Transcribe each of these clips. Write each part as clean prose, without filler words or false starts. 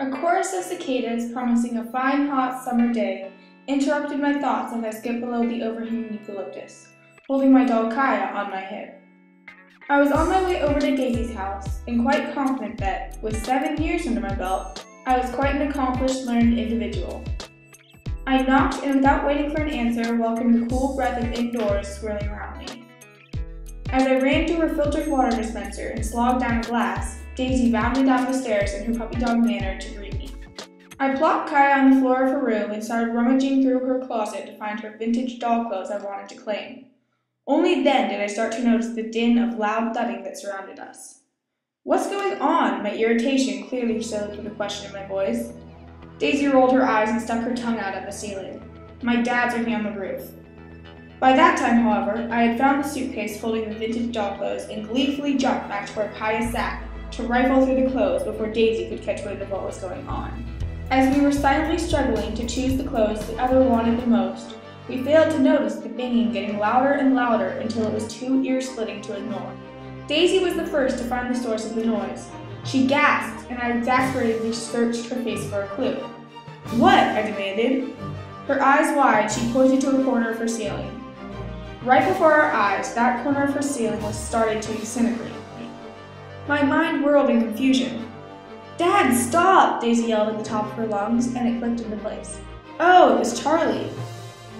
A chorus of cicadas promising a fine hot summer day interrupted my thoughts as I skipped below the overhanging eucalyptus, holding my doll Kaya on my hip. I was on my way over to Daisy's house, and quite confident that, with 7 years under my belt, I was quite an accomplished, learned individual. I knocked and without waiting for an answer, welcomed the cool breath of indoors swirling around me. As I ran to her filtered water dispenser and slogged down a glass, Daisy bounded down the stairs in her puppy dog manner to greet me. I plopped Kaya on the floor of her room and started rummaging through her closet to find her vintage doll clothes I wanted to claim. Only then did I start to notice the din of loud thudding that surrounded us. "What's going on?" My irritation clearly showed through the question in my voice. Daisy rolled her eyes and stuck her tongue out at the ceiling. "My dad's working on the roof." By that time, however, I had found the suitcase holding the vintage doll clothes and gleefully jumped back to where Kaya sat to rifle through the clothes before Daisy could catch wind of what was going on. As we were silently struggling to choose the clothes the other wanted the most, we failed to notice the banging getting louder and louder until it was too ear-splitting to ignore. Daisy was the first to find the source of the noise. She gasped, and I exasperatedly searched her face for a clue. "What?" I demanded. Her eyes wide, she pointed to a corner of her ceiling. Right before our eyes, that corner of her ceiling was starting to disintegrate. My mind whirled in confusion. "Dad, stop!" Daisy yelled at the top of her lungs, and it clicked into place. Oh, it was Charlie.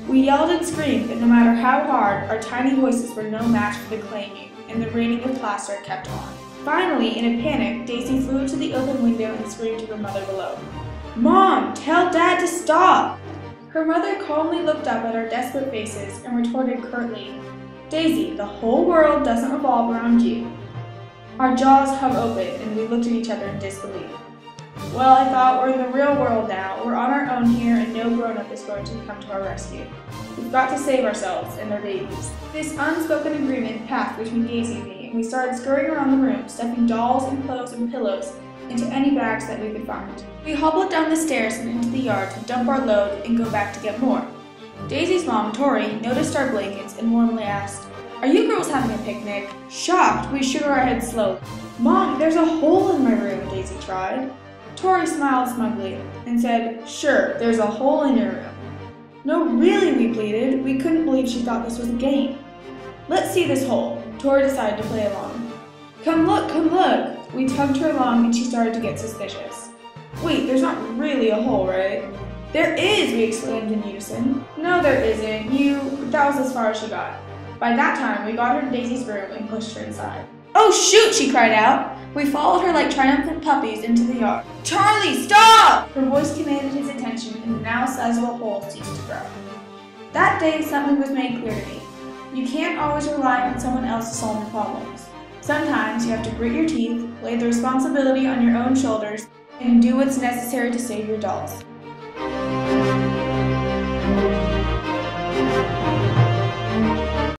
We yelled and screamed, but no matter how hard, our tiny voices were no match for the clanging, and the raining of plaster kept on. Finally, in a panic, Daisy flew to the open window and screamed to her mother below. "Mom, tell Dad to stop!" Her mother calmly looked up at our desperate faces and retorted curtly, "Daisy, the whole world doesn't revolve around you." Our jaws hung open, and we looked at each other in disbelief. Well, I thought, we're in the real world now. We're on our own here, and no grown-up is going to come to our rescue. We've got to save ourselves and their babies. This unspoken agreement passed between Daisy and me, and we started scurrying around the room, stuffing dolls and clothes and pillows into any bags that we could find. We hobbled down the stairs and into the yard to dump our load and go back to get more. Daisy's mom, Tori, noticed our blankets and warmly asked, "Are you girls having a picnic?" Shocked, we shook our heads slowly. "Mom, there's a hole in my room," Daisy tried. Tori smiled smugly and said, "Sure, there's a hole in your room." "No, really," we pleaded. We couldn't believe she thought this was a game. "Let's see this hole." Tori decided to play along. Come look, come look." We tugged her along and she started to get suspicious. "Wait, there's not really a hole, right?" "There is," we exclaimed in unison. "No, there isn't. That was as far as she got." By that time, we got her to Daisy's room and pushed her inside. "Oh shoot!" she cried out. We followed her like triumphant puppies into the yard. "Charlie, stop!" Her voice commanded his attention, and the now sizable hole ceased to grow. That day, something was made clear to me. You can't always rely on someone else to solve your problems. Sometimes you have to grit your teeth, lay the responsibility on your own shoulders, and do what's necessary to save your dolls.